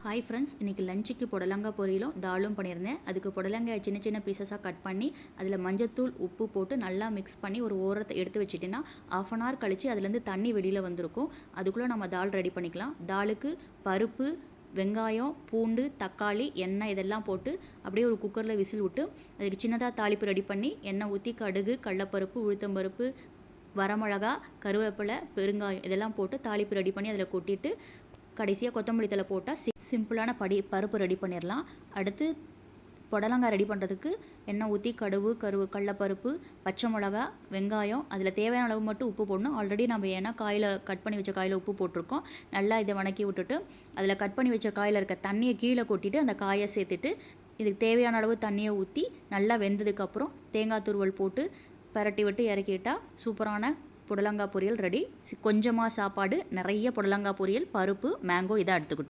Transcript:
Hi friends, இன்றைக்கி லஞ்சுக்கு புடலங்காய் பொரியலும் தாலும் பண்ணியிருந்தேன். அதுக்கு புடலங்காய் சின்ன சின்ன பீசஸாக கட் பண்ணி அதில் மஞ்சத்தூள் உப்பு போட்டு நல்லா மிக்ஸ் பண்ணி ஒரு ஓரத்தை எடுத்து வச்சுட்டிங்கன்னா ½ அன் ஹவர் கழித்து அதுலேருந்து தண்ணி வெளியில் வந்திருக்கும். அதுக்குள்ளே நம்ம தால் ரெடி பண்ணிக்கலாம். தாலுக்கு பருப்பு, வெங்காயம், பூண்டு, தக்காளி, எண்ணெய் இதெல்லாம் போட்டு அப்படியே ஒரு குக்கரில் விசில் விட்டு அதுக்கு சின்னதாக தாளிப்பு ரெடி பண்ணி எண்ணெய் ஊற்றி கடுகு, கடலப்பருப்பு, உளுத்தம்பருப்பு, வரமிளகா, கருவேப்பிலை, பெருங்காயம் இதெல்லாம் போட்டு தாளிப்பு ரெடி பண்ணி அதில் கொட்டிட்டு கடைசியாக கொத்தமல்லி தழை போட்டால் சிம்பிளான பருப்பு ரெடி பண்ணிடலாம். அடுத்து புடலங்காய் ரெடி பண்ணுறதுக்கு எண்ணெய் ஊற்றி கடலப்பருப்பு, பச்சை மிளகா, வெங்காயம், அதில் தேவையான அளவு மட்டும் உப்பு போடணும். ஆல்ரெடி நம்ம ஏன்னா காயில் கட் பண்ணி வச்ச காயில் உப்பு போட்டிருக்கோம். நல்லா இதை வணக்கி விட்டுட்டு அதில் கட் பண்ணி வச்ச காயில் இருக்க தண்ணியை கீழே கொட்டிட்டு அந்த காயை சேர்த்துட்டு இதுக்கு தேவையான அளவு தண்ணியை ஊற்றி நல்லா வெந்ததுக்கப்புறம் தேங்காய் துருவல் போட்டு பரட்டி விட்டு இறக்கிட்டால் சூப்பரான புடலங்காய் பொரியல் ரெடி. கொஞ்சமாக சாப்பாடு, நிறைய புடலங்காய் பொரியல், பருப்பு, மேங்கோ இதை எடுத்துக்கிட்டோம்.